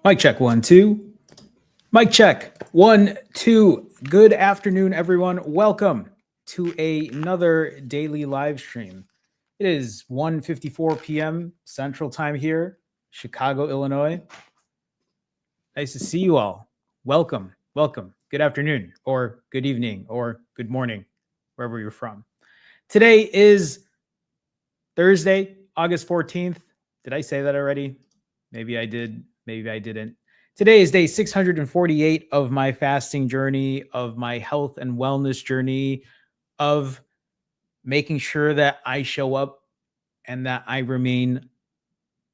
Mic check, 1, 2. Mic check, 1, 2. Good afternoon, everyone. Welcome to another daily live stream. It is 1:54 p.m. Central Time here, Chicago, Illinois. Nice to see you all. Welcome, welcome. Good afternoon, or good evening, or good morning, wherever you're from. Today is Thursday, August 14th. Did I say that already? Maybe I did. Maybe I didn't. Today is day 648 of my fasting journey, of my health and wellness journey, of making sure that I show up and that I remain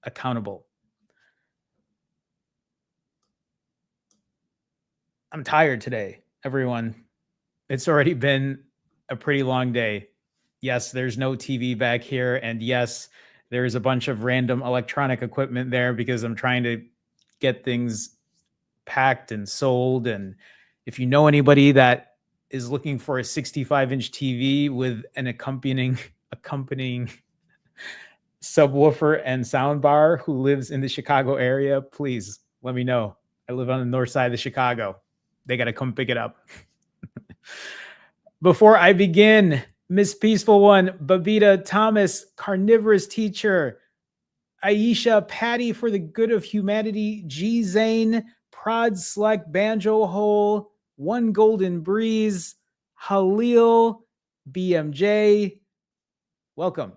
accountable. I'm tired today, everyone. It's already been a pretty long day. Yes, there's no TV back here. And yes, there's a bunch of random electronic equipment there because I'm trying to get things packed and sold. And if you know anybody that is looking for a 65-inch TV with an accompanying subwoofer and soundbar who lives in the Chicago area, please let me know. I live on the north side of Chicago. They got to come pick it up. Before I begin, Miss Peaceful One, Babita Thomas, Carnivorous Teacher, Aisha, Patty for the Good of Humanity, G Zane, Prod Select, Banjo Hole, One Golden Breeze, Halil, BMJ. Welcome.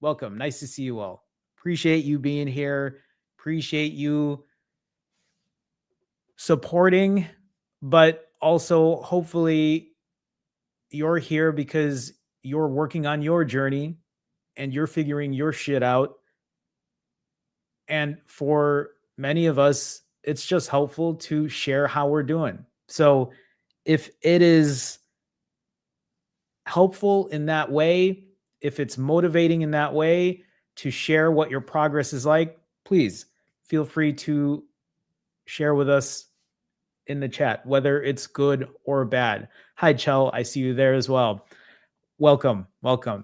Welcome. Nice to see you all. Appreciate you being here. Appreciate you supporting, but also hopefully you're here because you're working on your journey and you're figuring your shit out. And for many of us, it's just helpful to share how we're doing. So if it is helpful in that way, if it's motivating in that way to share what your progress is like, please feel free to share with us in the chat, whether it's good or bad. Hi, Chell. I see you there as well. Welcome. Welcome.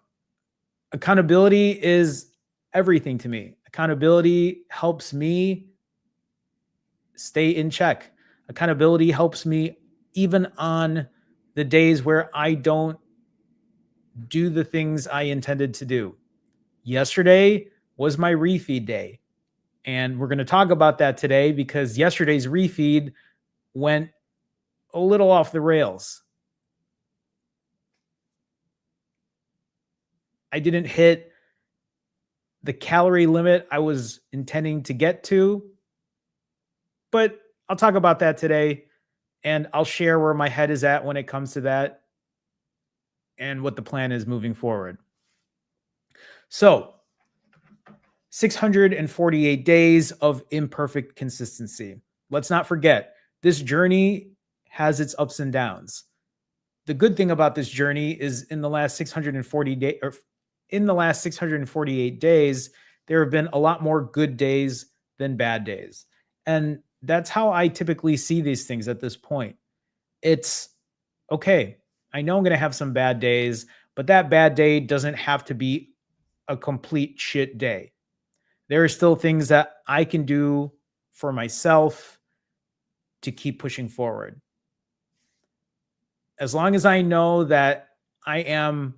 Accountability is everything to me. Accountability helps me stay in check. Accountability helps me even on the days where I don't do the things I intended to do. Yesterday was my refeed day. And we're going to talk about that today because yesterday's refeed went a little off the rails. I didn't hit the calorie limit I was intending to get to, but I'll talk about that today and I'll share where my head is at when it comes to that and what the plan is moving forward. So 648 days of imperfect consistency. Let's not forget, this journey has its ups and downs. The good thing about this journey is in the last 648 days, there have been a lot more good days than bad days. And that's how I typically see these things at this point. It's okay. I know I'm going to have some bad days, but that bad day doesn't have to be a complete shit day. There are still things that I can do for myself to keep pushing forward. As long as I know that I am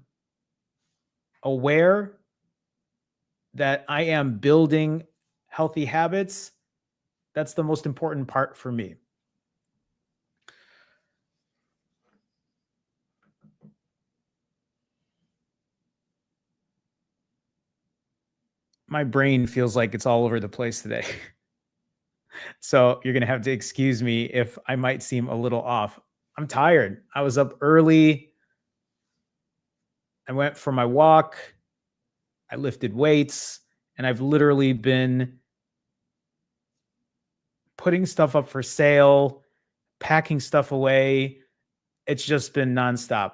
aware that I am building healthy habits, that's the most important part for me. My brain feels like it's all over the place today. So you're going to have to excuse me if I might seem a little off. I'm tired. I was up early. I went for my walk. I lifted weights, and I've literally been putting stuff up for sale, packing stuff away. It's just been nonstop.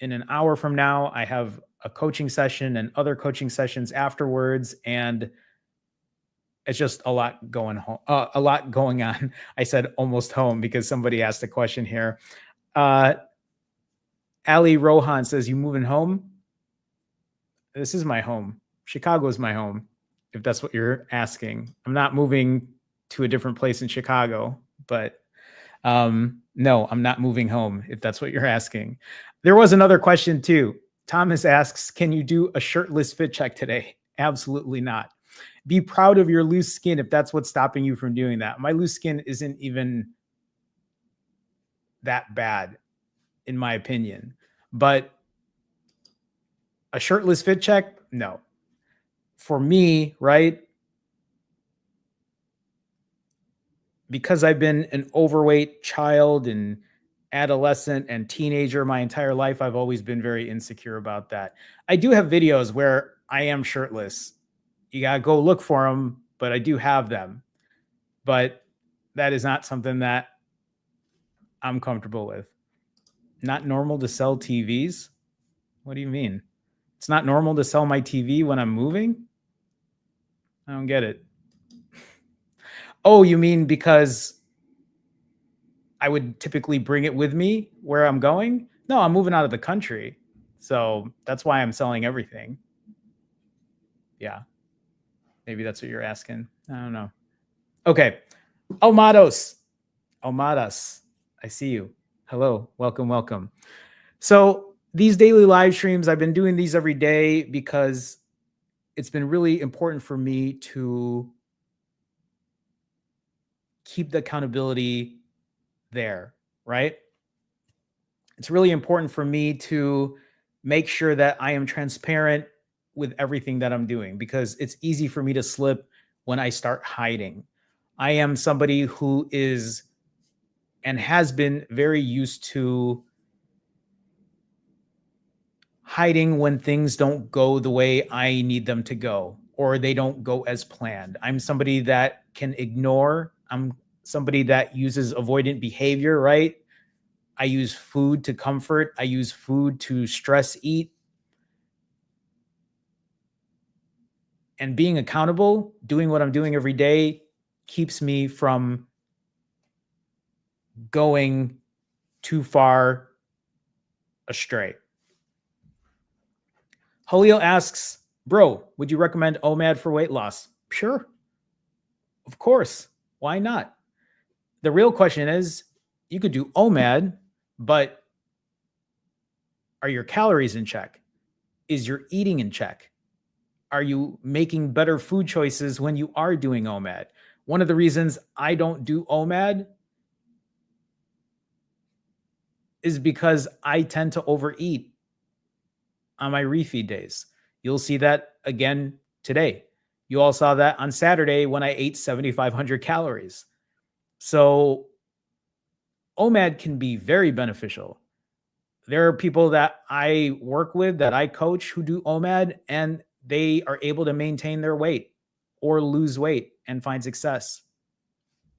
In an hour from now, I have a coaching session and other coaching sessions afterwards, and it's just a lot going on. I said almost home because somebody asked a question here. Ali Rohan says, "You moving home?" This is my home. Chicago is my home, if that's what you're asking. I'm not moving to a different place in Chicago, but no, I'm not moving home if that's what you're asking. There was another question too. Thomas asks, can you do a shirtless fit check today? Absolutely not. Be proud of your loose skin if that's what's stopping you from doing that. My loose skin isn't even that bad, in my opinion. But a shirtless fit check, no. For me, right? Because I've been an overweight child and adolescent and teenager my entire life, I've always been very insecure about that. I do have videos where I am shirtless. You got to go look for them, but I do have them. But that is not something that I'm comfortable with. Not normal to sell TVs? What do you mean? It's not normal to sell my TV when I'm moving? I don't get it. Oh, you mean because I would typically bring it with me where I'm going? No, I'm moving out of the country. So that's why I'm selling everything. Yeah. Maybe that's what you're asking. I don't know. Okay. Almados. Almadas. I see you. Hello. Welcome, welcome. So these daily live streams, I've been doing these every day because it's been really important for me to keep the accountability there, right? It's really important for me to make sure that I am transparent with everything that I'm doing because it's easy for me to slip when I start hiding. I am somebody who is and has been very used to hiding when things don't go the way I need them to go or they don't go as planned. I'm somebody that can ignore. I'm somebody that uses avoidant behavior, right? I use food to comfort. I use food to stress eat. And being accountable, doing what I'm doing every day, keeps me from going too far astray. Julio asks, bro, would you recommend OMAD for weight loss? Sure. Of course. Why not? The real question is, you could do OMAD, but are your calories in check? Is your eating in check? Are you making better food choices when you are doing OMAD? One of the reasons I don't do OMAD is because I tend to overeat on my refeed days. You'll see that again today. You all saw that on Saturday when I ate 7,500 calories. So OMAD can be very beneficial. There are people that I work with, that I coach, who do OMAD, and they are able to maintain their weight or lose weight and find success.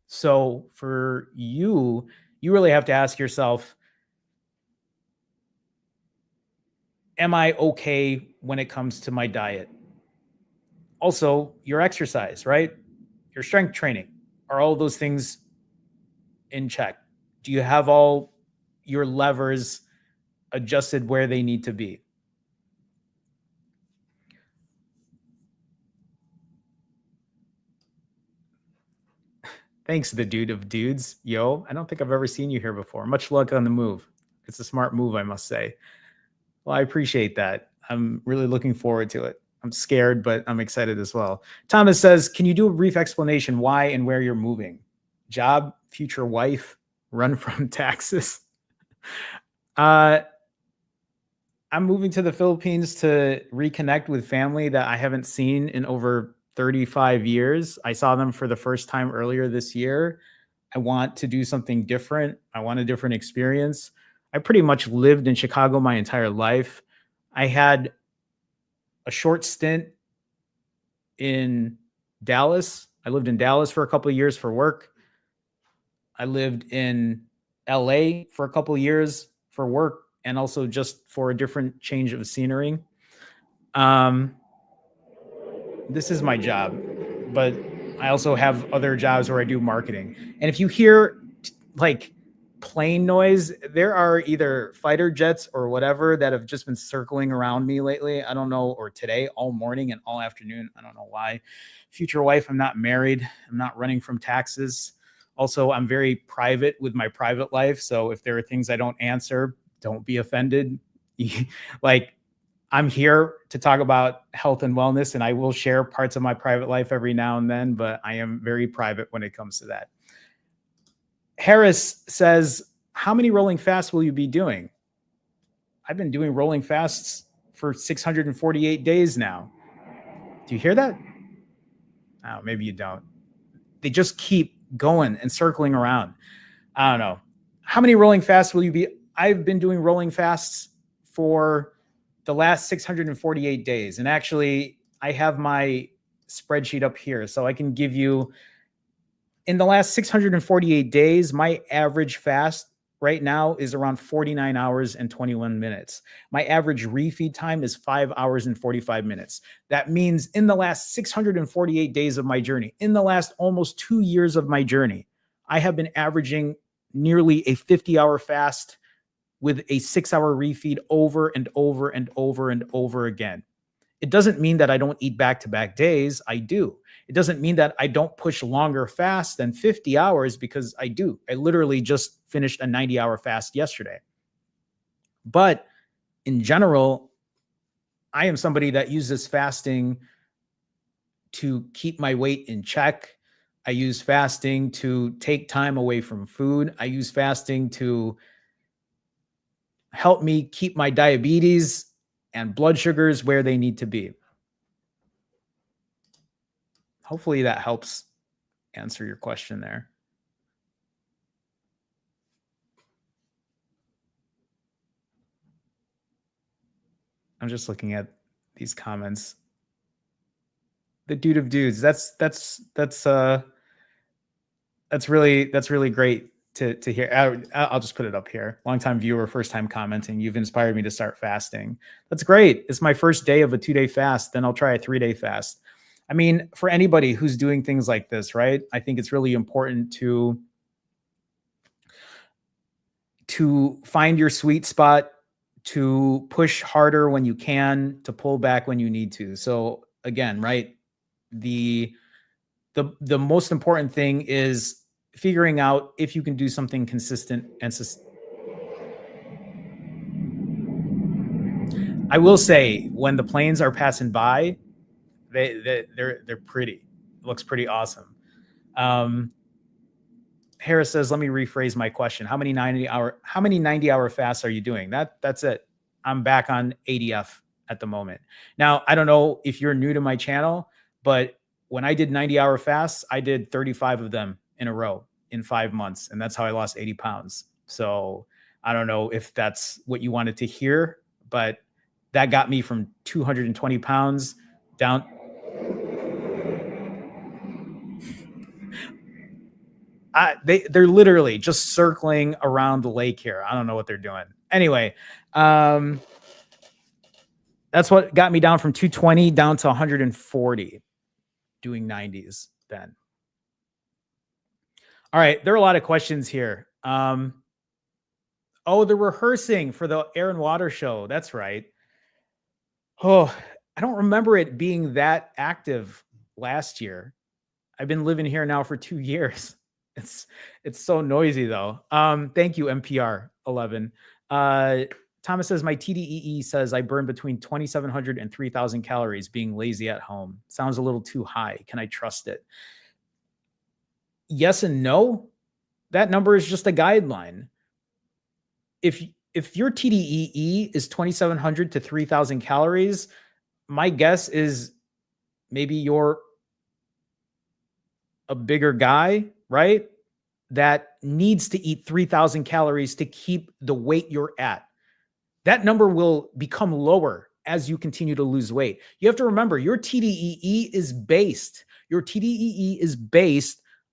So for you, you really have to ask yourself, am I okay when it comes to my diet? Also, your exercise, right? Your strength training. Are all those things in check? Do you have all your levers adjusted where they need to be? Thanks, the dude of dudes. Yo, I don't think I've ever seen you here before. Much luck on the move. It's a smart move, I must say. Well, I appreciate that. I'm really looking forward to it. I'm scared, but I'm excited as well. Thomas says, can you do a brief explanation why and where you're moving? Job, future wife, run from taxes? I'm moving to the Philippines to reconnect with family that I haven't seen in over 35 years. I saw them for the first time earlier this year. I want to do something different. I want a different experience. I pretty much lived in Chicago my entire life. I had a short stint in Dallas. I lived in Dallas for a couple of years for work. I lived in LA for a couple of years for work and also just for a different change of scenery. This is my job, but I also have other jobs where I do marketing. And if you hear like plane noise, there are either fighter jets or whatever that have just been circling around me lately. I don't know, or today, all morning and all afternoon. I don't know why. Future wife, I'm not married. I'm not running from taxes. Also, I'm very private with my private life. So if there are things I don't answer, don't be offended. Like, I'm here to talk about health and wellness, and I will share parts of my private life every now and then, but I am very private when it comes to that. Harris says, how many rolling fasts will you be doing? I've been doing rolling fasts for 648 days now. Do you hear that? Oh, maybe you don't. They just keep going and circling around. I don't know. How many rolling fasts will you be? I've been doing rolling fasts for the last 648 days. And actually, I have my spreadsheet up here. So I can give you, in the last 648 days, my average fast right now is around 49 hours and 21 minutes. My average refeed time is 5 hours and 45 minutes. That means in the last 648 days of my journey, in the last almost 2 years of my journey, I have been averaging nearly a 50-hour fast with a 6-hour refeed over and over and over and over again. It doesn't mean that I don't eat back-to-back days. I do. It doesn't mean that I don't push longer fasts than 50 hours, because I do. I literally just finished a 90-hour fast yesterday. But in general, I am somebody that uses fasting to keep my weight in check. I use fasting to take time away from food. I use fasting to help me keep my diabetes and blood sugars where they need to be. Hopefully that helps answer your question there. I'm just looking at these comments. The dude of dudes. That's really great to hear. I'll just put it up here. Longtime viewer, first time commenting. You've inspired me to start fasting. That's great. It's my first day of a 2-day fast. Then I'll try a 3-day fast. I mean, for anybody who's doing things like this, right? I think it's really important to find your sweet spot, to push harder when you can, to pull back when you need to. So again, right? The most important thing is figuring out if you can do something consistent and I will say, when the planes are passing by, they're pretty. It looks pretty awesome. Harris says, let me rephrase my question. How many 90-hour fasts are you doing? That's it. I'm back on ADF at the moment. Now, I don't know if you're new to my channel, but when I did 90-hour fasts, I did 35 of them in a row in 5 months. And that's how I lost 80 pounds. So I don't know if that's what you wanted to hear, but that got me from 220 pounds down. They're literally just circling around the lake here. I don't know what they're doing. Anyway, that's what got me down from 220 down to 140, doing 90s then. All right, there are a lot of questions here. Oh, they're rehearsing for the Air and Water show. That's right. Oh, I don't remember it being that active last year. I've been living here now for 2 years. It's so noisy though. Thank you, MPR 11. Thomas says, my TDEE says I burn between 2,700 and 3,000 calories being lazy at home. Sounds a little too high. Can I trust it? Yes and no. That number is just a guideline. If your TDEE is 2,700 to 3,000 calories, my guess is maybe you're a bigger guy, right? That needs to eat 3,000 calories to keep the weight you're at. That number will become lower as you continue to lose weight. You have to remember, your TDEE is based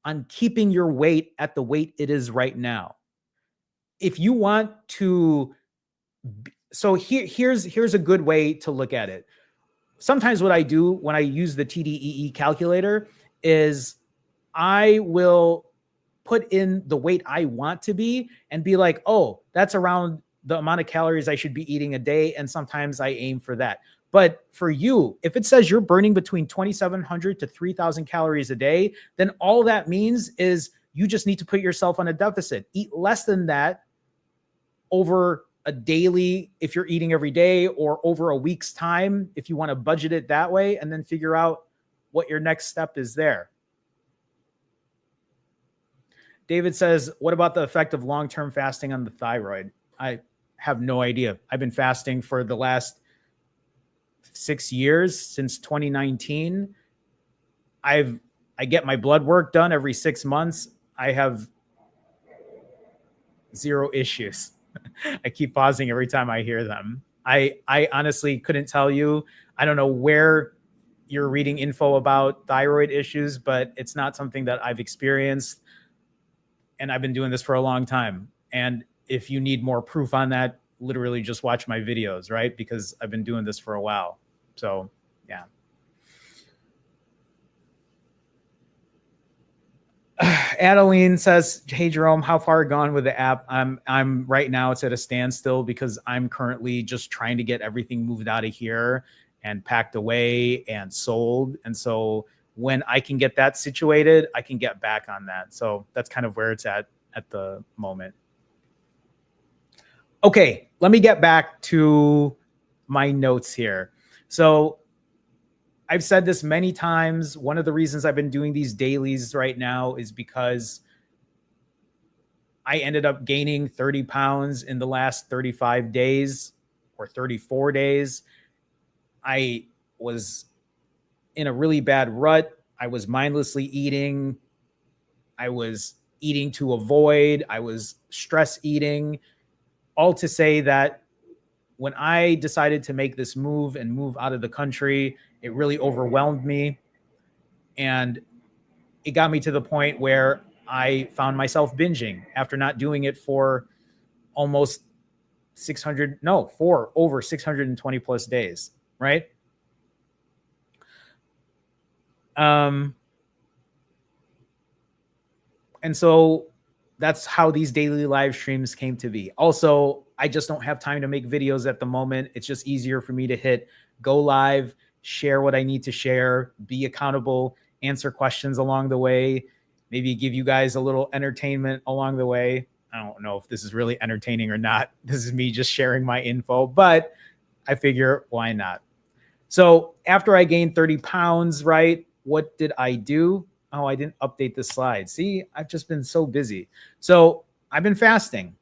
on keeping your weight at the weight it is right now. If you want to, so here's a good way to look at it. Sometimes what I do when I use the TDEE calculator is I will put in the weight I want to be and be like, oh, that's around the amount of calories I should be eating a day. And sometimes I aim for that. But for you, if it says you're burning between 2,700 to 3,000 calories a day, then all that means is you just need to put yourself on a deficit. Eat less than that over a daily, if you're eating every day, or over a week's time, if you want to budget it that way, and then figure out what your next step is there. David says, what about the effect of long-term fasting on the thyroid? I have no idea. I've been fasting for the last 6 years, since 2019. I get my blood work done every 6 months. I have zero issues. I keep pausing every time I hear them. I honestly couldn't tell you. I don't know where you're reading info about thyroid issues, but it's not something that I've experienced. And I've been doing this for a long time. And if you need more proof on that, literally just watch my videos, right? Because I've been doing this for a while. So, yeah. Adeline says, hey, Jerome, how far gone with the app? I'm right now, it's at a standstill because I'm currently just trying to get everything moved out of here and packed away and sold. And so when I can get that situated, I can get back on that. So that's kind of where it's at the moment. Okay, let me get back to my notes here. So I've said this many times. One of the reasons I've been doing these dailies right now is because I ended up gaining 30 pounds in the last 35 days or 34 days. I was in a really bad rut. I was mindlessly eating. I was eating to avoid. I was stress eating. All to say that when I decided to make this move and move out of the country, it really overwhelmed me. And it got me to the point where I found myself binging after not doing it for almost over 620 plus days, right? And so that's how these daily live streams came to be. Also, I just don't have time to make videos at the moment. It's just easier for me to hit go live, share what I need to share, be accountable, answer questions along the way, maybe give you guys a little entertainment along the way. I don't know if this is really entertaining or not. This is me just sharing my info, but I figure why not? So after I gained 30 pounds, right, what did I do? Oh, I didn't update the slide. See, I've just been so busy. So I've been fasting.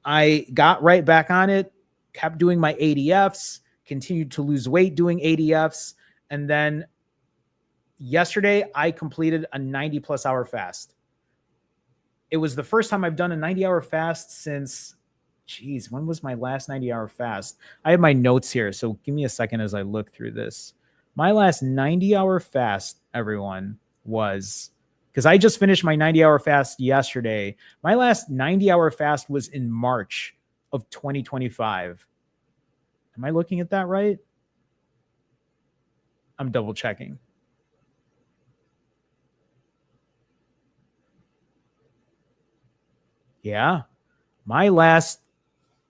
I got right back on it, kept doing my ADFs, continued to lose weight doing ADFs. And then yesterday, I completed a 90 plus hour fast. It was the first time I've done a 90-hour fast since, geez, when was my last 90-hour fast? I have my notes here, so give me a second as I look through this. My last 90-hour fast, everyone, was, because I just finished my 90-hour fast yesterday. My last 90-hour fast was in March of 2025. Am I looking at that right? I'm double checking. Yeah. My last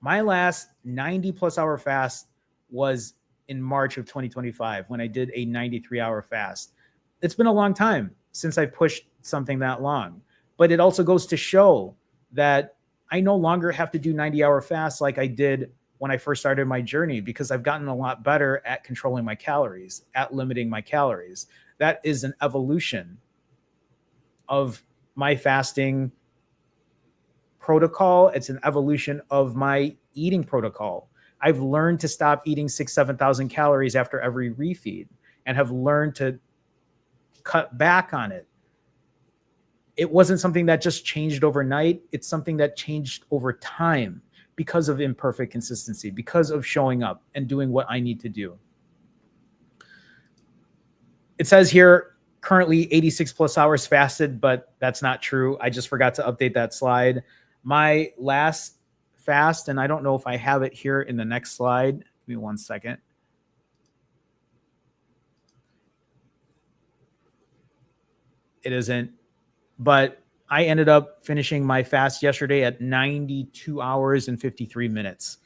90 plus hour fast was in March of 2025 when I did a 93-hour fast. It's been a long time since I've pushed something that long, but it also goes to show that I no longer have to do 90-hour fasts like I did when I first started my journey, because I've gotten a lot better at controlling my calories, at limiting my calories. That is an evolution of my fasting protocol. It's an evolution of my eating protocol. I've learned to stop eating 7,000 calories after every refeed and have learned to cut back on it. It wasn't something that just changed overnight. It's something that changed over time because of imperfect consistency, because of showing up and doing what I need to do. It says here, currently 86 plus hours fasted, but that's not true. I just forgot to update that slide. My last fast, and I don't know if I have it here in the next slide. Give me 1 second. It isn't, but I ended up finishing my fast yesterday at 92 hours and 53 minutes.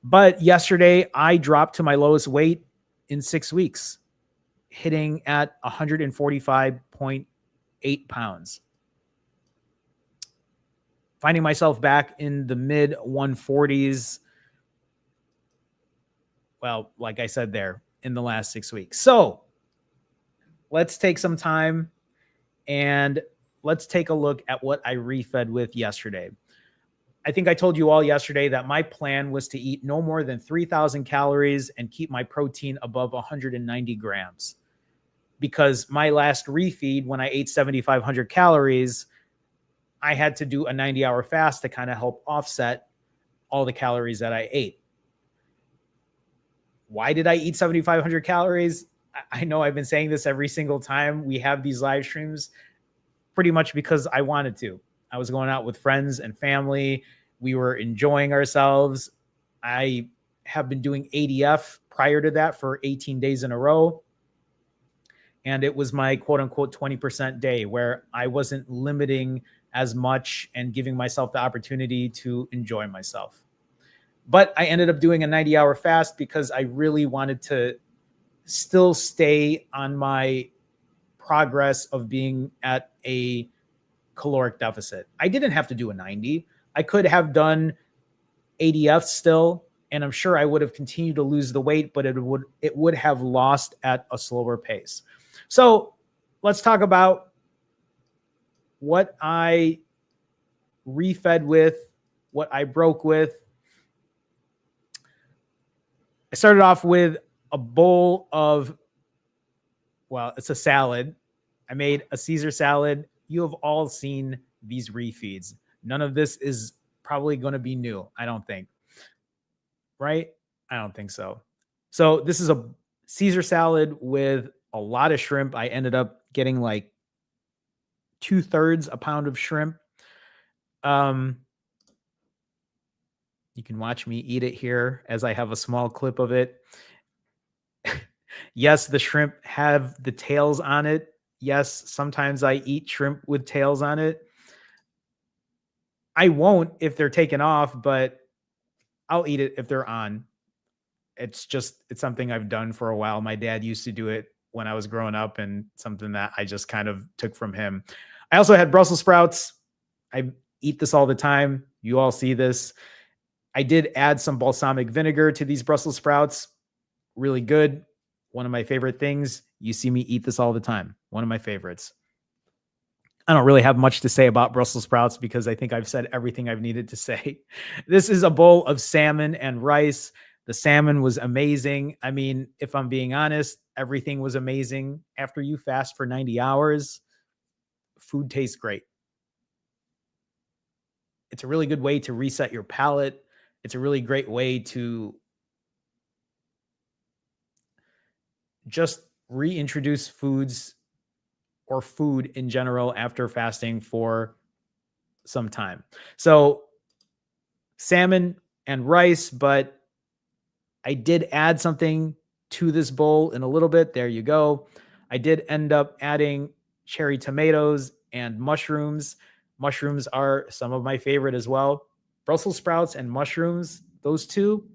But yesterday, I dropped to my lowest weight in 6 weeks, hitting at 145.8 pounds. Finding myself back in the mid 140s. Well, like I said there, in the last 6 weeks. So let's take some time and let's take a look at what I refed with yesterday. I think I told you all yesterday that my plan was to eat no more than 3,000 calories and keep my protein above 190 grams. Because my last refeed, when I ate 7,500 calories, I had to do a 90-hour fast to kind of help offset all the calories that I ate. Why did I eat 7,500 calories? I know I've been saying this every single time we have these live streams, pretty much because I wanted to. I was going out with friends and family. We were enjoying ourselves. I have been doing ADF prior to that for 18 days in a row. And it was my quote unquote 20% day where I wasn't limiting as much and giving myself the opportunity to enjoy myself. But I ended up doing a 90-hour fast because I really wanted to still stay on my progress of being at a caloric deficit. I didn't have to do a 90. I could have done ADF still, and I'm sure I would have continued to lose the weight, but it would have lost at a slower pace. So let's talk about what I refed with, what I broke with. I started off with a bowl of, well, it's a salad. I made a Caesar salad. You have all seen these refeeds. None of this is probably going to be new, I don't think. Right? I don't think so. So this is a Caesar salad with a lot of shrimp. I ended up getting like 2/3 a pound of shrimp. You can watch me eat it here as I have a small clip of it. Yes, the shrimp have the tails on it. Yes, sometimes I eat shrimp with tails on it. I won't if they're taken off, but I'll eat it if they're on. It's something I've done for a while. My dad used to do it when I was growing up and something that I just kind of took from him. I also had Brussels sprouts. I eat this all the time. You all see this. I did add some balsamic vinegar to these Brussels sprouts. Really good. One of my favorite things. You see me eat this all the time. One of my favorites. I don't really have much to say about Brussels sprouts because I think I've said everything I've needed to say. This is a bowl of salmon and rice. The salmon was amazing. I mean, if I'm being honest, everything was amazing. After you fast for 90 hours, food tastes great. It's a really good way to reset your palate. It's a really great way to just reintroduce foods or food in general after fasting for some time. So salmon and rice, but I did add something to this bowl in a little bit. There you go. I did end up adding cherry tomatoes and mushrooms. Mushrooms are some of my favorite as well. Brussels sprouts and mushrooms, those two,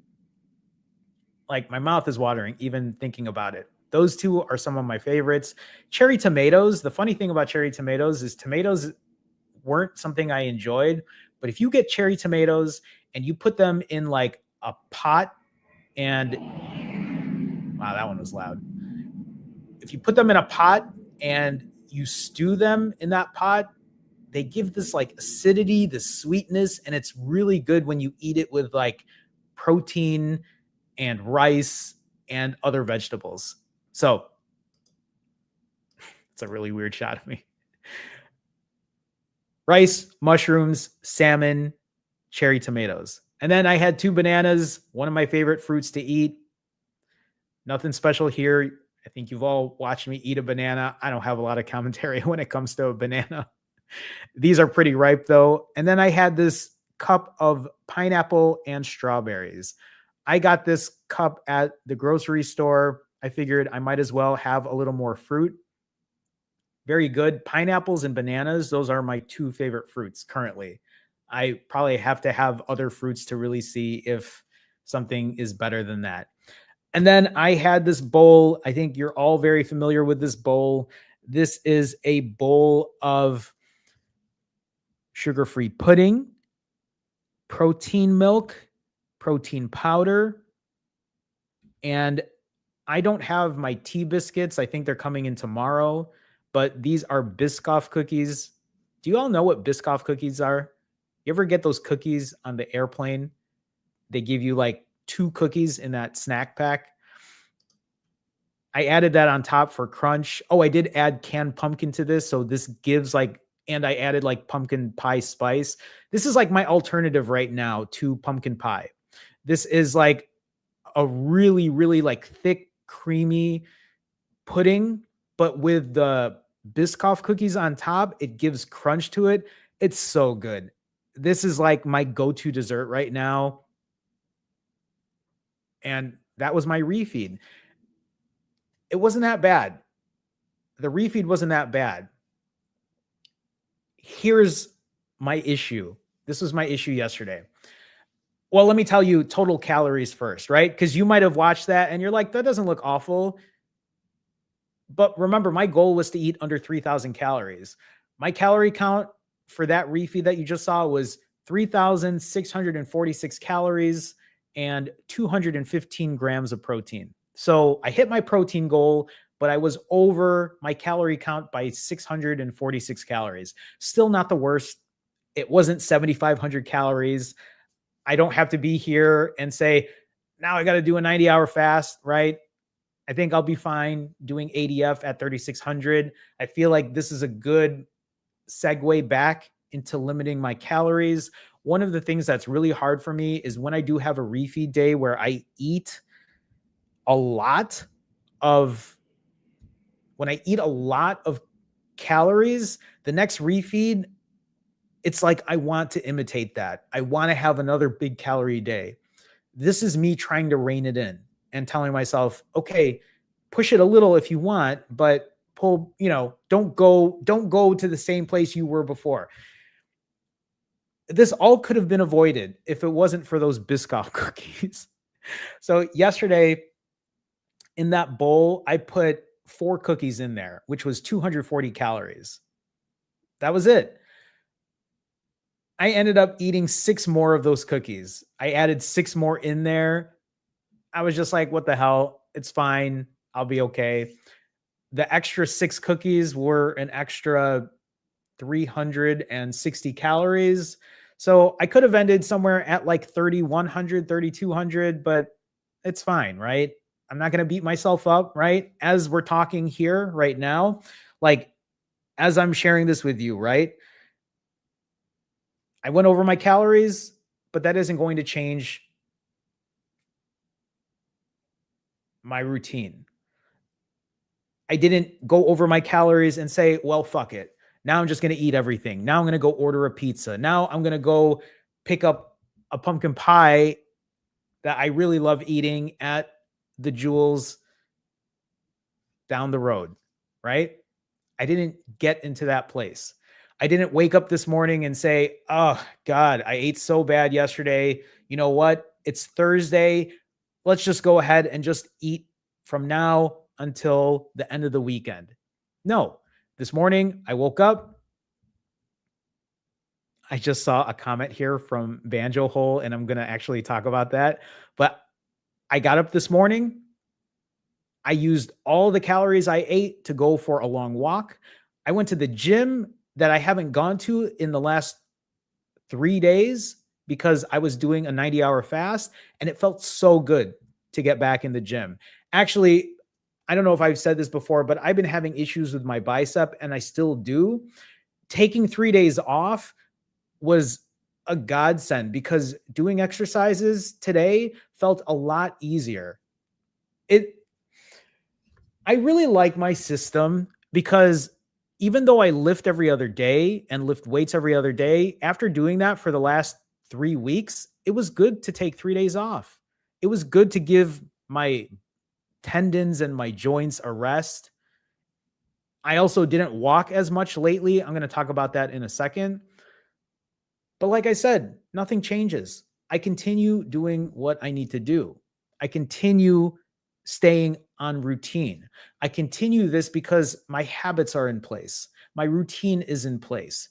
like my mouth is watering even thinking about it. Those two are some of my favorites. Cherry tomatoes, the funny thing about cherry tomatoes is tomatoes weren't something I enjoyed, but if you get cherry tomatoes and you put them in like a pot and wow, that one was loud. If you put them in a pot and you stew them in that pot, they give this like acidity, this sweetness, and it's really good when you eat it with like protein and rice and other vegetables. So it's a really weird shot of me. Rice, mushrooms, salmon, cherry tomatoes. And then I had 2 bananas, one of my favorite fruits to eat. Nothing special here. I think you've all watched me eat a banana. I don't have a lot of commentary when it comes to a banana. These are pretty ripe though. And then I had this cup of pineapple and strawberries. I got this cup at the grocery store. I figured I might as well have a little more fruit. very good. Pineapples and bananas, those are my two favorite fruits currently. I probably have to have other fruits to really see if something is better than that. And then I had this bowl. I think you're all very familiar with this bowl. This is a bowl of sugar-free pudding, protein milk, protein powder, and I don't have my tea biscuits. I think they're coming in tomorrow, but these are Biscoff cookies. Do you all know what Biscoff cookies are? You ever get those cookies on the airplane? They give you like 2 cookies in that snack pack. I added that on top for crunch. Oh, I did add canned pumpkin to this. So this gives like, and I added like pumpkin pie spice. This is like my alternative right now to pumpkin pie. This is like a really, really like thick, creamy pudding, but with the Biscoff cookies on top, it gives crunch to it. It's so good. This is like my go-to dessert right now. And that was my refeed. It wasn't that bad. The refeed wasn't that bad. Here's my issue. This was my issue yesterday. Well, let me tell you total calories first, right? Because you might have watched that and you're like, that doesn't look awful. But remember, my goal was to eat under 3,000 calories. My calorie count for that refeed that you just saw was 3,646 calories and 215 grams of protein. So I hit my protein goal, but I was over my calorie count by 646 calories. Still not the worst. It wasn't 7,500 calories. I don't have to be here and say, now I got to do a 90-hour fast, right? I think I'll be fine doing ADF at 3,600. I feel like this is a good segue back into limiting my calories. One of the things that's really hard for me is when I do have a refeed day where I eat a lot of, when I eat a lot of calories, the next refeed, it's like I want to imitate that. I want to have another big calorie day. This is me trying to rein it in and telling myself, okay, push it a little if you want, but pull, don't go to the same place you were before. This all could have been avoided if it wasn't for those Biscoff cookies. So yesterday in that bowl, I put 4 cookies in there, which was 240 calories. That was it. I ended up eating 6 more of those cookies. I added 6 more in there. I was just like, what the hell? It's fine. I'll be okay. The extra 6 cookies were an extra 360 calories. So I could have ended somewhere at like 3,100, 3,200, but it's fine, right? I'm not going to beat myself up, right? As we're talking here right now, like as I'm sharing this with you, right? I went over my calories, but that isn't going to change my routine. I didn't go over my calories and say, well, fuck it. Now I'm just going to eat everything. Now I'm going to go order a pizza. Now I'm going to go pick up a pumpkin pie that I really love eating at the Jewels down the road, right? I didn't get into that place. I didn't wake up this morning and say, oh God, I ate so bad yesterday. You know what? It's Thursday. Let's just go ahead and just eat from now until the end of the weekend. No, this morning I woke up. I just saw a comment here from Banjo Hole, and I'm going to actually talk about that. But I got up this morning. I used all the calories I ate to go for a long walk. I went to the gym that I haven't gone to in the last 3 days because I was doing a 90-hour fast, and it felt so good to get back in the gym. Actually, I don't know if I've said this before, but I've been having issues with my bicep, and I still do. Taking 3 days off was a godsend because doing exercises today felt a lot easier. I really like my system because even though I lift every other day and lift weights every other day, after doing that for the last 3 weeks, it was good to take 3 days off. It was good to give my tendons and my joints a rest. I also didn't walk as much lately. I'm going to talk about that in a second. But like I said, nothing changes. I continue doing what I need to do. I continue staying on routine. I continue this because my habits are in place. My routine is in place.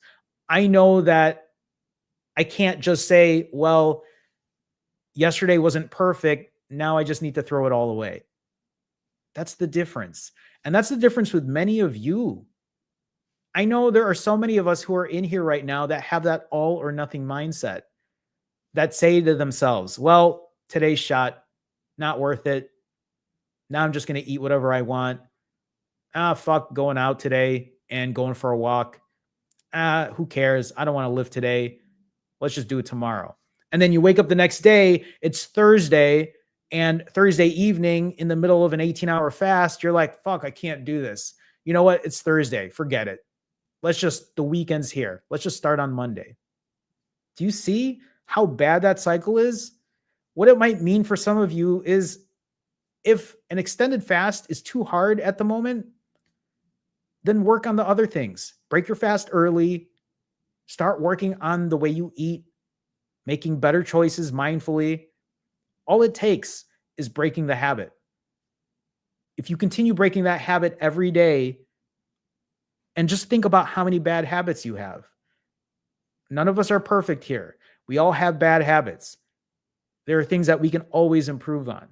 I know that I can't just say, well, yesterday wasn't perfect. Now I just need to throw it all away. That's the difference. And that's the difference with many of you. I know there are so many of us who are in here right now that have that all or nothing mindset, that say to themselves, well, today's shot, not worth it. Now I'm just going to eat whatever I want. Fuck going out today and going for a walk. Who cares? I don't want to live today. Let's just do it tomorrow. And then you wake up the next day, it's Thursday, and Thursday evening in the middle of an 18-hour fast, you're like, fuck, I can't do this. You know what? It's Thursday. Forget it. The weekend's here. Let's just start on Monday. Do you see how bad that cycle is? What it might mean for some of you is if an extended fast is too hard at the moment, then work on the other things. Break your fast early. Start working on the way you eat, making better choices mindfully. All it takes is breaking the habit. If you continue breaking that habit every day, and just think about how many bad habits you have. None of us are perfect here. We all have bad habits. There are things that we can always improve on.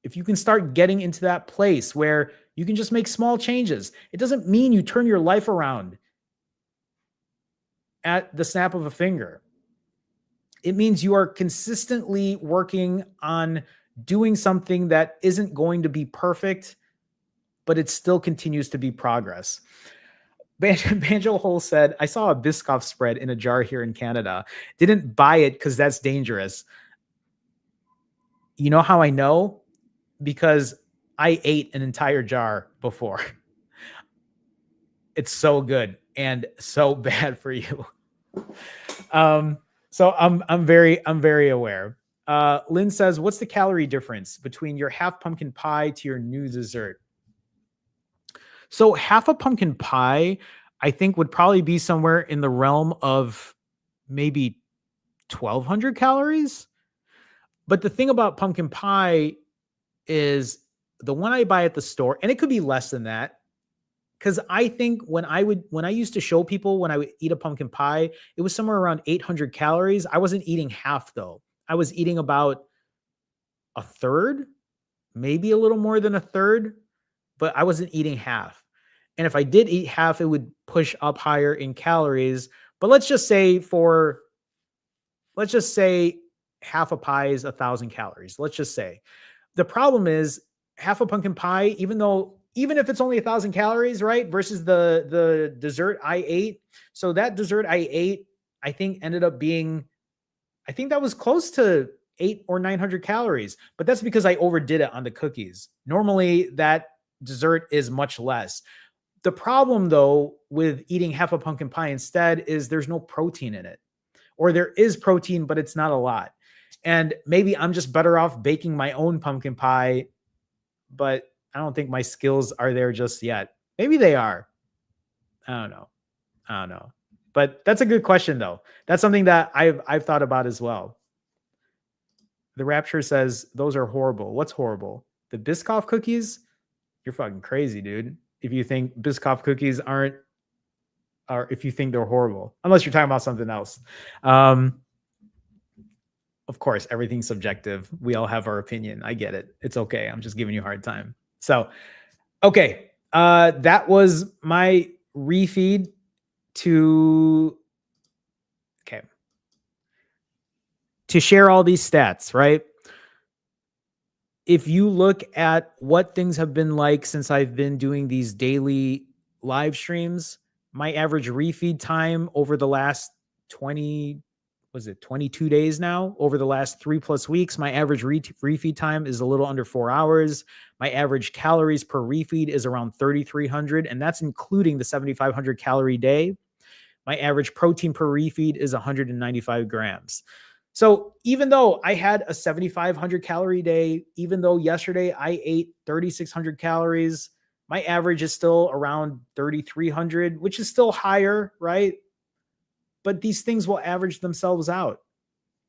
If you can start getting into that place where you can just make small changes, it doesn't mean you turn your life around at the snap of a finger. It means you are consistently working on doing something that isn't going to be perfect, but it still continues to be progress. Banjo Hole said, I saw a Biscoff spread in a jar here in Canada. Didn't buy it because that's dangerous. You know how I know? Because I ate an entire jar before. It's so good and so bad for you. So I'm very aware. Lynn says, what's the calorie difference between your half pumpkin pie to your new dessert? So half a pumpkin pie, I think, would probably be somewhere in the realm of maybe 1,200 calories. But the thing about pumpkin pie is the one I buy at the store, and it could be less than that. Because I think when I used to show people when I would eat a pumpkin pie, it was somewhere around 800 calories. I wasn't eating half though. I was eating about a third, maybe a little more than a third, but I wasn't eating half. And if I did eat half, it would push up higher in calories. But let's just say half a pie is 1,000 calories. Let's just say. The problem is half a pumpkin pie, even if it's only 1,000 calories, right? Versus the dessert I ate. So that dessert I ate, I think ended up being, I think that was close to 800 or 900 calories, but that's because I overdid it on the cookies. Normally that dessert is much less. The problem though, with eating half a pumpkin pie instead is there's no protein in it, or there is protein, but it's not a lot. And maybe I'm just better off baking my own pumpkin pie, but I don't think my skills are there just yet. Maybe they are. I don't know. But that's a good question though. That's something that I've thought about as well. The Rapture says those are horrible. What's horrible? The Biscoff cookies? You're fucking crazy, dude. If you think Biscoff cookies or if you think they're horrible, unless you're talking about something else. Of course, everything's subjective. We all have our opinion. I get it. It's okay. I'm just giving you a hard time. So, okay. That was my refeed to share all these stats, right? If you look at what things have been like since I've been doing these daily live streams, my average refeed time over the last 22 days now, over the last 3+ weeks, my average refeed time is a little under 4 hours. My average calories per refeed is around 3,300, and that's including the 7,500 calorie day. My average protein per refeed is 195 grams. So even though I had a 7,500 calorie day, even though yesterday I ate 3,600 calories, My average is still around 3,300, which is still higher, right? But these things will average themselves out.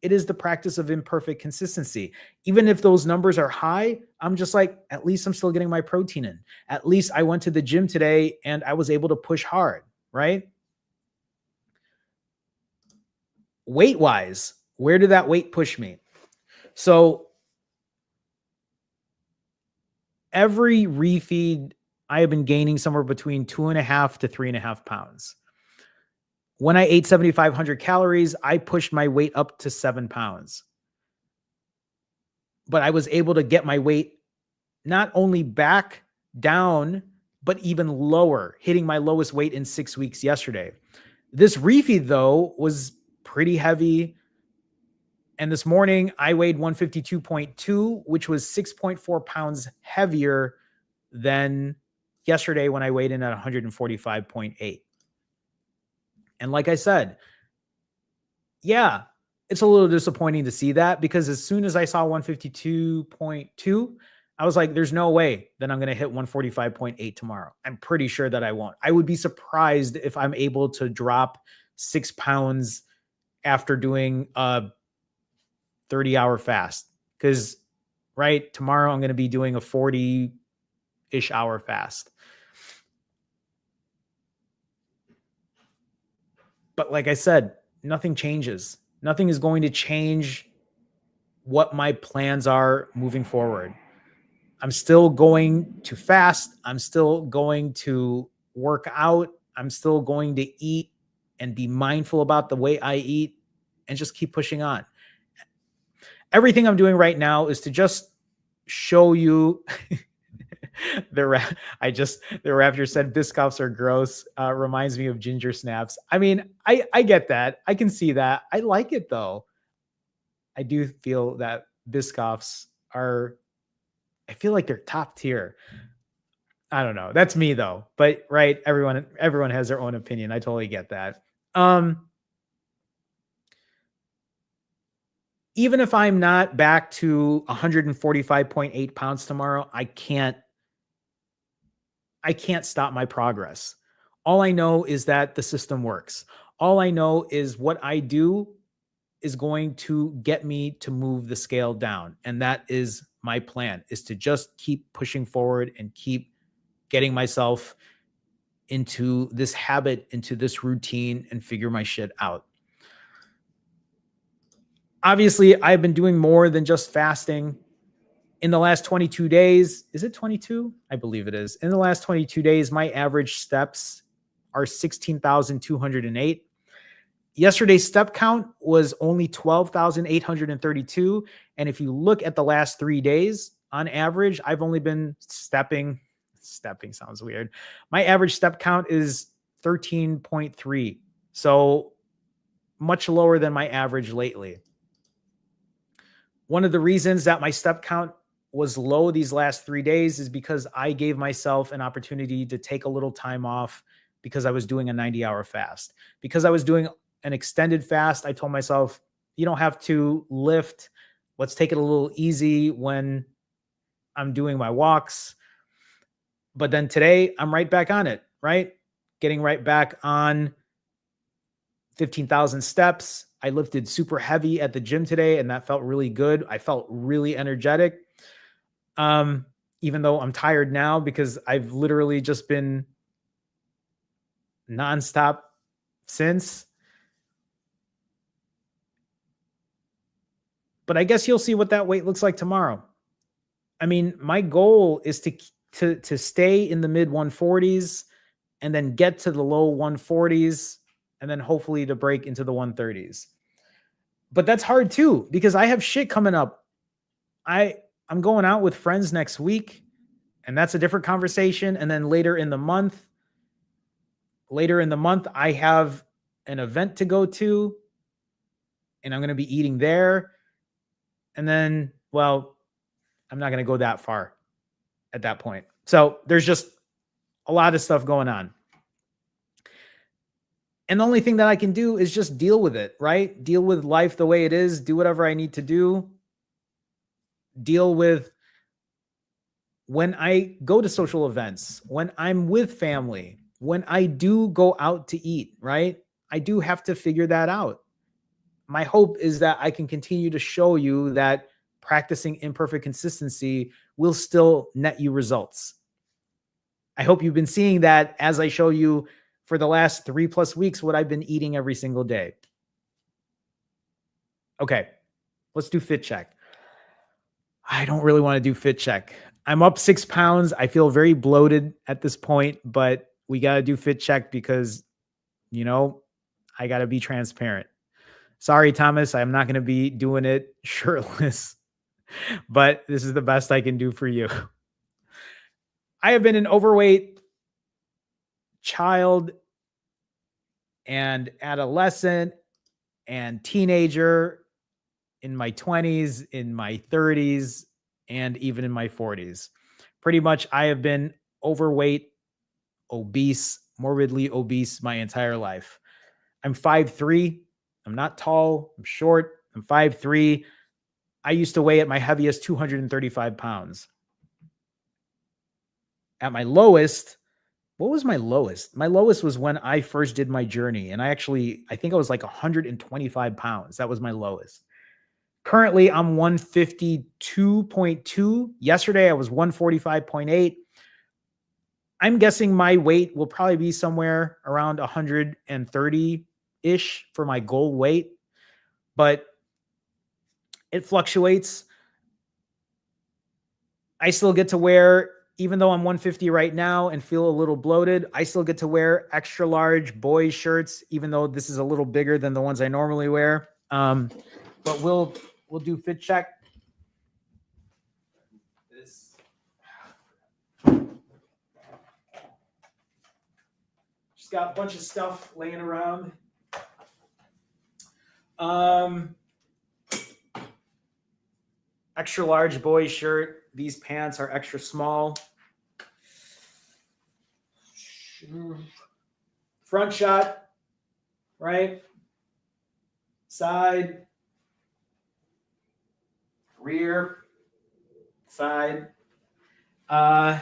It is the practice of imperfect consistency. Even if those numbers are high, I'm just like, at least I'm still getting my protein in. At least I went to the gym today and I was able to push hard, right? Weight wise, where did that weight push me? So every refeed, I have been gaining somewhere between 2.5 to 3.5 pounds. When I ate 7,500 calories, I pushed my weight up to 7 pounds. But I was able to get my weight not only back down, but even lower, hitting my lowest weight in 6 weeks yesterday. This refeed, though, was pretty heavy. And this morning, I weighed 152.2, which was 6.4 pounds heavier than yesterday when I weighed in at 145.8. And like I said, yeah, it's a little disappointing to see that, because as soon as I saw 152.2, I was like, there's no way that I'm going to hit 145.8 tomorrow. I'm pretty sure that I won't. I would be surprised if I'm able to drop 6 pounds after doing a 30-hour fast, because right tomorrow I'm going to be doing a 40-ish hour fast. But like I said, nothing changes. Nothing is going to change what my plans are moving forward. I'm still going to fast. I'm still going to work out. I'm still going to eat and be mindful about the way I eat and just keep pushing on. Everything I'm doing right now is to just show you the Raptor said Biscoffs are gross. Reminds me of ginger snaps. I mean, I get that. I can see that. I like it though. I do feel that Biscoffs are, I feel like they're top tier. I don't know. That's me though. But right, everyone has their own opinion. I totally get that. Even if I'm not back to 145.8 pounds tomorrow, I can't stop my progress. All I know is that the system works. All I know is what I do is going to get me to move the scale down. And that is my plan, is to just keep pushing forward and keep getting myself into this habit, into this routine, and figure my shit out. Obviously, I've been doing more than just fasting. In the last 22 days, is it 22? I believe it is. In the last 22 days, my average steps are 16,208. Yesterday's step count was only 12,832. And if you look at the last 3 days, on average, I've only been stepping sounds weird. My average step count is 13.3. So much lower than my average lately. One of the reasons that my step count was low these last 3 days is because I gave myself an opportunity to take a little time off because I was doing a 90-hour fast. Because I was doing an extended fast, I told myself, you don't have to lift. Let's take it a little easy when I'm doing my walks. But then today, I'm right back on it, right? Getting right back on 15,000 steps. I lifted super heavy at the gym today, and that felt really good. I felt really energetic. Even though I'm tired now because I've literally just been nonstop since. But I guess you'll see what that weight looks like tomorrow. I mean, my goal is to stay in the mid 140s and then get to the low 140s and then hopefully to break into the 130s. But that's hard too, because I have shit coming up. I'm going out with friends next week, and that's a different conversation. And then later in the month, I have an event to go to, and I'm going to be eating there. And then, well, I'm not going to go that far at that point. So there's just a lot of stuff going on. And the only thing that I can do is just deal with it, right? Deal with life the way it is, do whatever I need to do, deal with when I go to social events, when I'm with family, when I do go out to eat, right? I do have to figure that out. My hope is that I can continue to show you that practicing imperfect consistency will still net you results. I hope you've been seeing that as I show you for the last 3+ weeks what I've been eating every single day. Okay, let's do fit check. I don't really want to do fit check. I'm up 6 pounds. I feel very bloated at this point, but we got to do fit check because, I got to be transparent. Sorry, Thomas, I'm not going to be doing it shirtless, but this is the best I can do for you. I have been an overweight child and adolescent and teenager in my 20s, in my 30s, and even in my 40s. Pretty much, I have been overweight, obese, morbidly obese my entire life. I'm 5'3". I'm not tall. I'm short. I'm 5'3". I used to weigh at my heaviest 235 pounds. At my lowest, what was my lowest? My lowest was when I first did my journey. And I think I was like 125 pounds. That was my lowest. Currently, I'm 152.2. Yesterday, I was 145.8. I'm guessing my weight will probably be somewhere around 130-ish for my goal weight, but it fluctuates. I still get to wear, even though I'm 150 right now and feel a little bloated, I still get to wear extra large boys shirts, even though this is a little bigger than the ones I normally wear. But we'll do fit check. Just got a bunch of stuff laying around. Extra large boys shirt. These pants are extra small. Front shot, right? Side. Rear. Side. I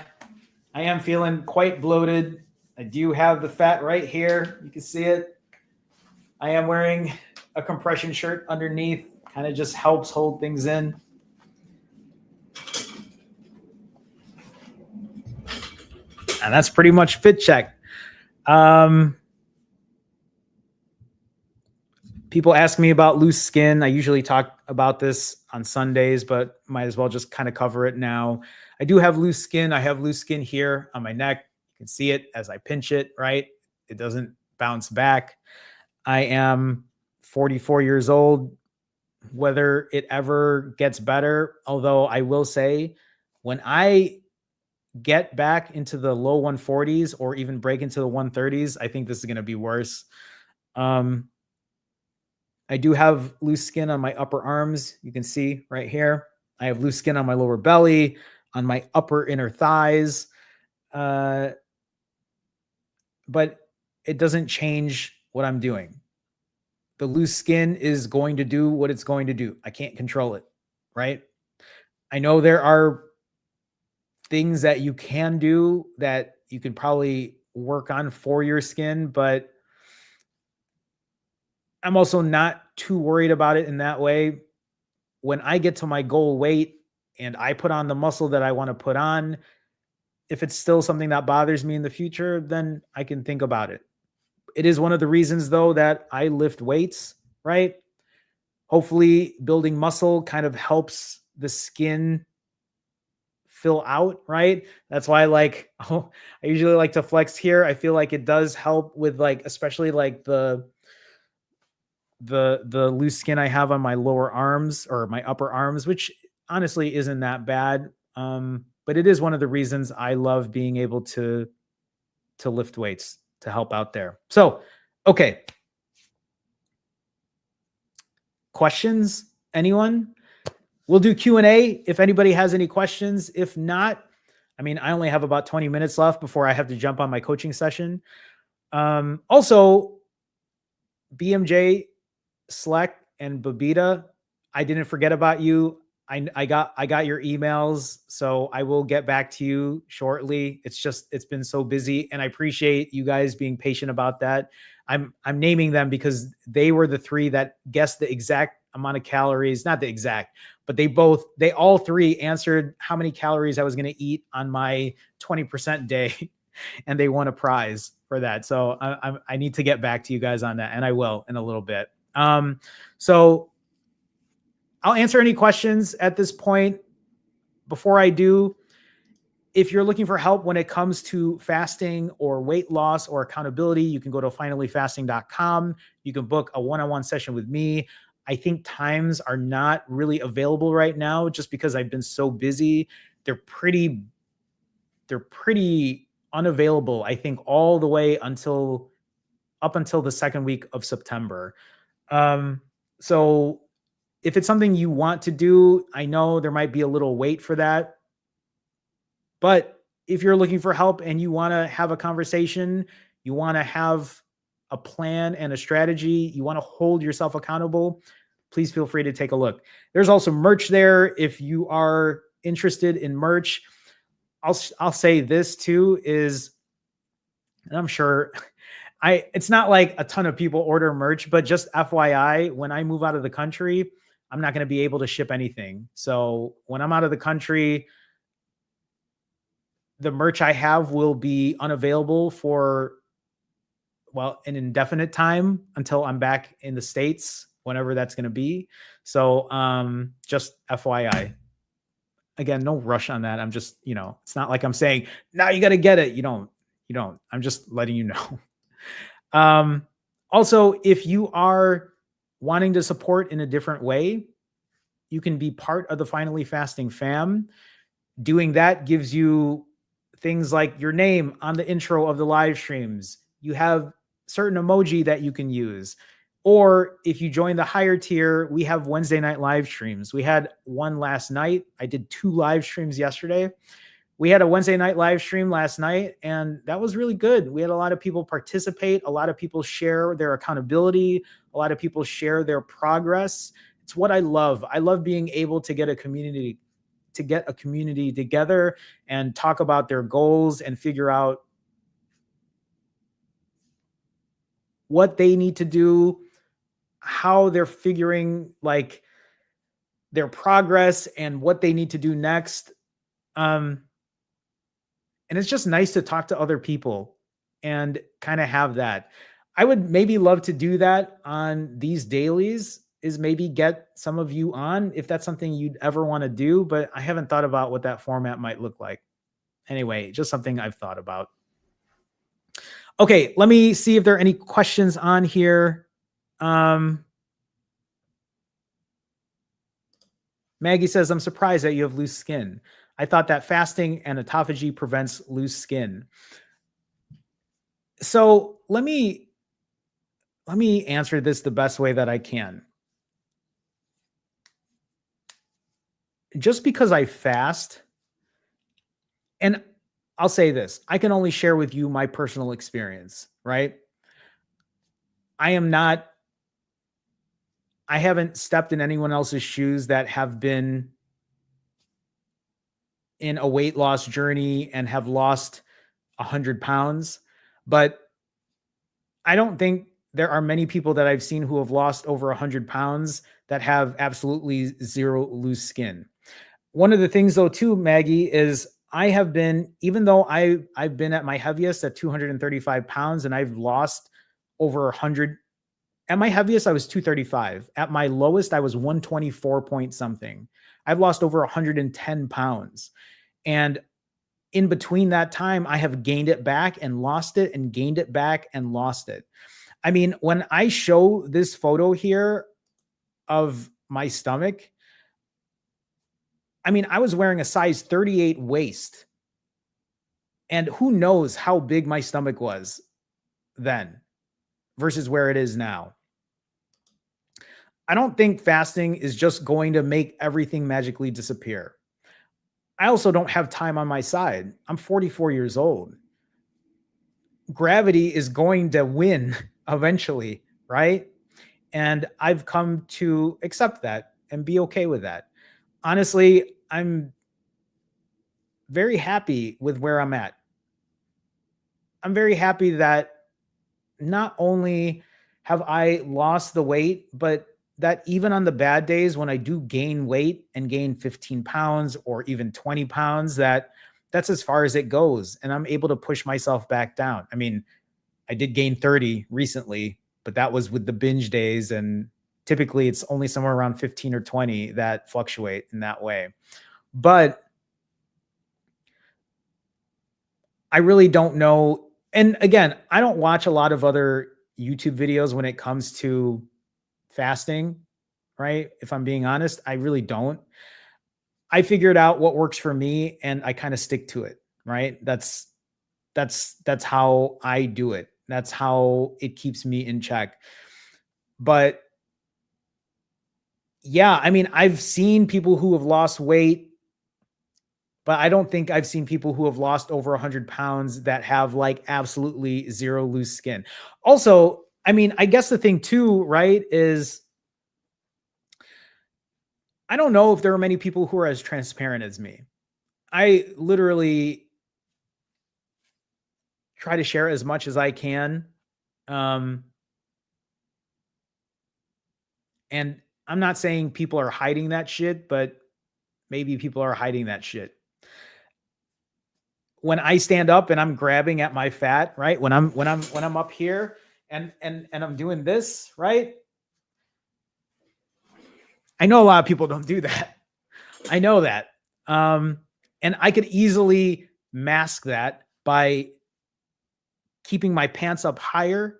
am feeling quite bloated. I do have the fat right here. You can see it. I am wearing a compression shirt underneath. Kind of just helps hold things in. And that's pretty much fit check. People ask me about loose skin. I usually talk about this on Sundays, but might as well just kind of cover it now. I do have loose skin. I have loose skin here on my neck. You can see it as I pinch it, right? It doesn't bounce back. I am 44 years old. Whether it ever gets better, although I will say when I get back into the low 140s or even break into the 130s, I think this is going to be worse. I do have loose skin on my upper arms. You can see right here. I have loose skin on my lower belly, on my upper inner thighs. But it doesn't change what I'm doing. The loose skin is going to do what it's going to do. I can't control it, right? I know there are things that you can do that you can probably work on for your skin, but I'm also not too worried about it in that way. When I get to my goal weight and I put on the muscle that I want to put on, if it's still something that bothers me in the future, then I can think about it. It is one of the reasons, though, that I lift weights, right? Hopefully, building muscle kind of helps the skin fill out, right? That's why I usually like to flex here. I feel like it does help with especially the loose skin I have on my lower arms or my upper arms, which honestly isn't that bad. But it is one of the reasons I love being able to lift weights to help out there. So, okay. Questions? Anyone? We'll do Q&A if anybody has any questions. If not, I only have about 20 minutes left before I have to jump on my coaching session. Also, BMJ, Sleck, and Babita, I didn't forget about you. I got your emails, so I will get back to you shortly. It's been so busy, and I appreciate you guys being patient about that. I'm naming them because they were the three that guessed the exact amount of calories, not the exact, but they all three answered how many calories I was going to eat on my 20% day, and they won a prize for that. So I need to get back to you guys on that, and I will in a little bit. So I'll answer any questions at this point. Before I do, if you're looking for help when it comes to fasting or weight loss or accountability, you can go to finallyfasting.com. You can book a one-on-one session with me. I think times are not really available right now just because I've been so busy. They're pretty unavailable, I think, all the way up until the second week of September. So if it's something you want to do, I know there might be a little wait for that. But if you're looking for help and you want to have a conversation, you want to have a plan and a strategy, you want to hold yourself accountable, please feel free to take a look. There's also merch there. If you are interested in merch, I'll say this too is, and I'm sure it's not like a ton of people order merch, but just FYI, when I move out of the country, I'm not going to be able to ship anything. So when I'm out of the country, the merch I have will be unavailable for, well, an indefinite time until I'm back in the States, whenever that's going to be. So just FYI. Again, no rush on that. I'm just, it's not like I'm saying, now you got to get it. You don't. I'm just letting you know. Also, if you are wanting to support in a different way, you can be part of the Finally Fasting fam. Doing that gives you things like your name on the intro of the live streams. You have certain emoji that you can use. Or if you join the higher tier, we have Wednesday night live streams. We had one last night. I did 2 live streams yesterday. We had a Wednesday night live stream last night, and that was really good. We had a lot of people participate. A lot of people share their accountability. A lot of people share their progress. It's what I love. I love being able to get a community together and talk about their goals and figure out what they need to do, how they're figuring like their progress and what they need to do next. And it's just nice to talk to other people and kind of have that. I would maybe love to do that on these dailies, is maybe get some of you on if that's something you'd ever want to do, but I haven't thought about what that format might look like. Anyway, just something I've thought about. Okay, let me see if there are any questions on here. Maggie says, I'm surprised that you have loose skin. I thought that fasting and autophagy prevents loose skin. So let me answer this the best way that I can. Just because I fast, and I'll say this, I can only share with you my personal experience, right? I haven't stepped in anyone else's shoes that have been in a weight loss journey and have lost 100 pounds. But I don't think there are many people that I've seen who have lost over 100 pounds that have absolutely zero loose skin. One of the things though too, Maggie, is I have been, even though I've been at my heaviest at 235 pounds and I've lost over 100. At my heaviest, I was 235. At my lowest, I was 124 point something. I've lost over 110 pounds. And in between that time, I have gained it back and lost it and gained it back and lost it. I mean, when I show this photo here of my stomach, I mean, I was wearing a size 38 waist. And who knows how big my stomach was then versus where it is now. I don't think fasting is just going to make everything magically disappear. I also don't have time on my side. I'm 44 years old. Gravity is going to win eventually, right? And I've come to accept that and be okay with that. honestly, I'm very happy with where I'm at. I'm very happy that not only have I lost the weight, but that even on the bad days when I do gain weight and gain 15 pounds or even 20 pounds, that's as far as it goes. And I'm able to push myself back down. I mean, I did gain 30 recently, but that was with the binge days. And typically it's only somewhere around 15 or 20 that fluctuate in that way. But I really don't know. And again, I don't watch a lot of other YouTube videos when it comes to fasting, right? If I'm being honest, I really don't. I figured out what works for me and I kind of stick to it, right? That's how I do it. That's how it keeps me in check. But yeah, I mean, I've seen people who have lost weight, but I don't think I've seen people who have lost over 100 pounds that have like absolutely zero loose skin. Also, I mean, I guess the thing too, right, is I don't know if there are many people who are as transparent as me. I literally try to share as much as I can. Um, and I'm not saying people are hiding that shit, but maybe people are hiding that shit. When I stand up and I'm grabbing at my fat, right? When I'm up here and I'm doing this, right? I know a lot of people don't do that. I know that. Um, and I could easily mask that by keeping my pants up higher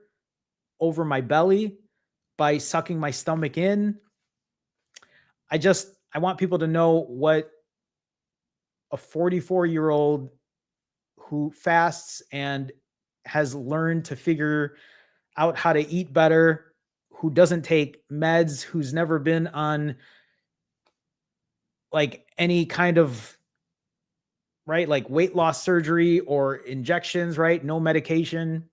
over my belly, by sucking my stomach in. I want people to know what a 44-year-old who fasts and has learned to figure out how to eat better, who doesn't take meds, who's never been on like any kind of right, like weight loss surgery or injections, right? No medication.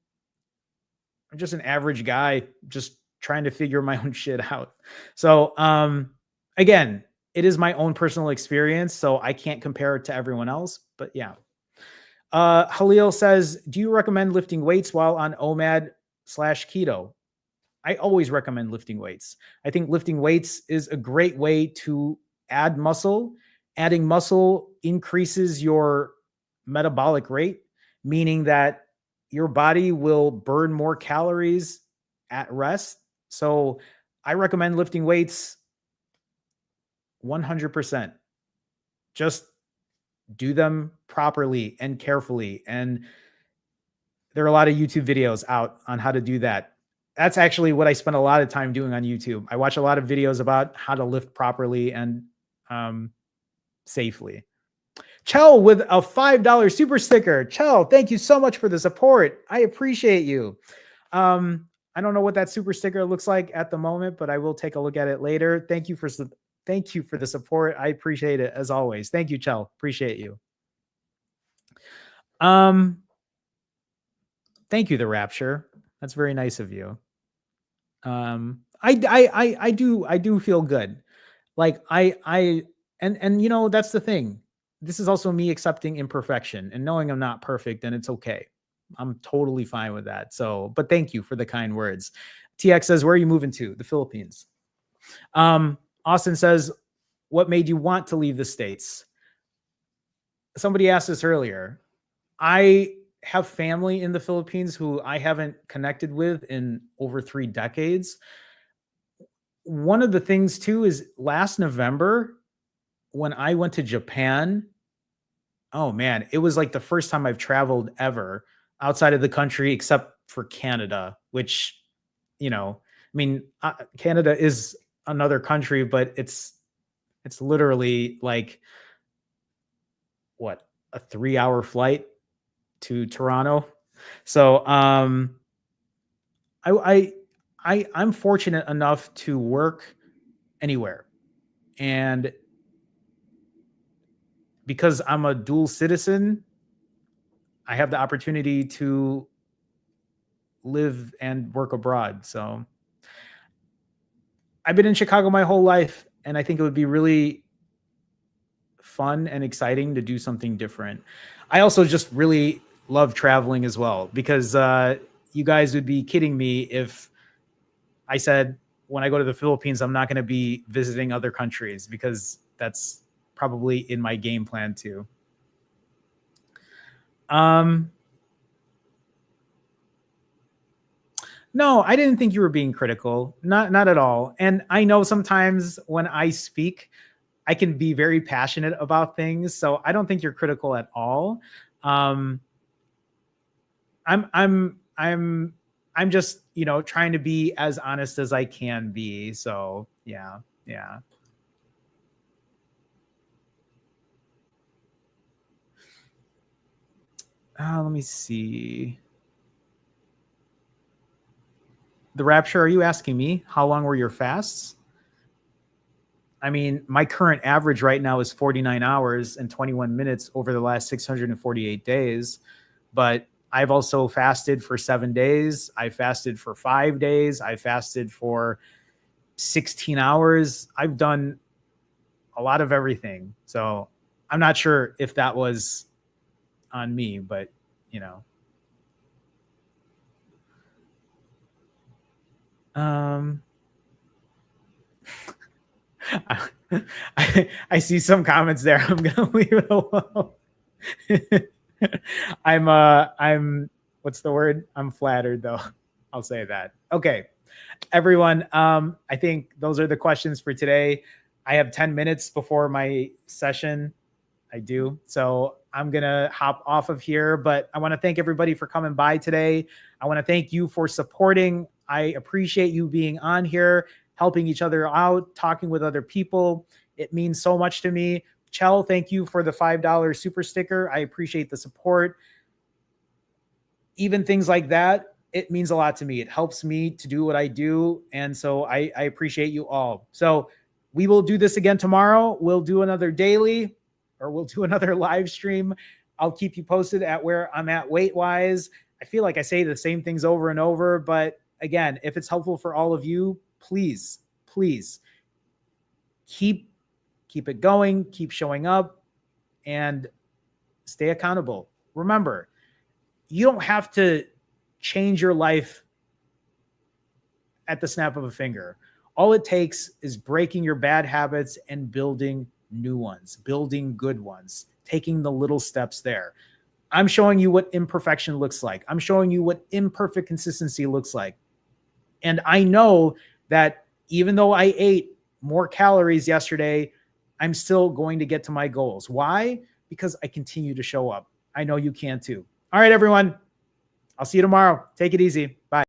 I'm just an average guy just trying to figure my own shit out. So, again, it is my own personal experience, so I can't compare it to everyone else, but yeah. Halil says, do you recommend lifting weights while on OMAD/keto? I always recommend lifting weights. I think lifting weights is a great way to add muscle. Adding muscle increases your metabolic rate, meaning that your body will burn more calories at rest. So I recommend lifting weights 100%. Just do them properly and carefully. And there are a lot of YouTube videos out on how to do that. That's actually what I spend a lot of time doing on YouTube. I watch a lot of videos about how to lift properly and um, safely. Chell with a $5 super sticker. Chell, thank you so much for the support. I appreciate you. I don't know what that super sticker looks like at the moment, but I will take a look at it later. Thank you for the support. I appreciate it as always. Thank you, Chell. Appreciate you. Thank you, The Rapture. That's very nice of you. I do feel good. Like and you know, that's the thing. This is also me accepting imperfection and knowing I'm not perfect and it's okay. I'm totally fine with that. So, but thank you for the kind words. TX says, where are you moving to? The Philippines. Austin says, what made you want to leave the States? Somebody asked this earlier. I have family in the Philippines who I haven't connected with in over 3 decades. One of the things too is last November when I went to Japan, oh man, it was like the first time I've traveled ever outside of the country except for Canada, which, you know, I mean, Canada is another country, but it's literally like what, a 3-hour flight to Toronto. So, I I'm fortunate enough to work anywhere. And because I'm a dual citizen, I have the opportunity to live and work abroad. So I've been in Chicago my whole life, and I think it would be really fun and exciting to do something different. I also just really love traveling as well, because you guys would be kidding me if I said when I go to the Philippines, I'm not going to be visiting other countries, because that's probably in my game plan too. No, I didn't think you were being critical. Not at all. And I know sometimes when I speak, I can be very passionate about things, so I don't think you're critical at all. Um, I'm just, trying to be as honest as I can be. So yeah, yeah. Let me see. The Rapture, are you asking me how long were your fasts? I mean, my current average right now is 49 hours and 21 minutes over the last 648 days. But I've also fasted for 7 days. I fasted for 5 days. I fasted for 16 hours. I've done a lot of everything. So I'm not sure if that was on me, but you know. I see some comments there. I'm gonna leave it alone. I'm what's the word? I'm flattered though. I'll say that. Okay. Everyone, I think those are the questions for today. I have 10 minutes before my session. I do. So I'm going to hop off of here, but I want to thank everybody for coming by today. I want to thank you for supporting. I appreciate you being on here, helping each other out, talking with other people. It means so much to me. Chell, thank you for the $5 super sticker. I appreciate the support. Even things like that, it means a lot to me. It helps me to do what I do. And so I appreciate you all. So we will do this again tomorrow. We'll do another daily, or we'll do another live stream. I'll keep you posted at where I'm at weight-wise. I feel like I say the same things over and over, but again, if it's helpful for all of you, please keep it going, keep showing up, and stay accountable. Remember, you don't have to change your life at the snap of a finger. All it takes is breaking your bad habits and building new ones, building good ones, taking the little steps there. I'm showing you what imperfection looks like. I'm showing you what imperfect consistency looks like. And I know that even though I ate more calories yesterday, I'm still going to get to my goals. Why? Because I continue to show up. I know you can too. All right, everyone. I'll see you tomorrow. Take it easy. Bye.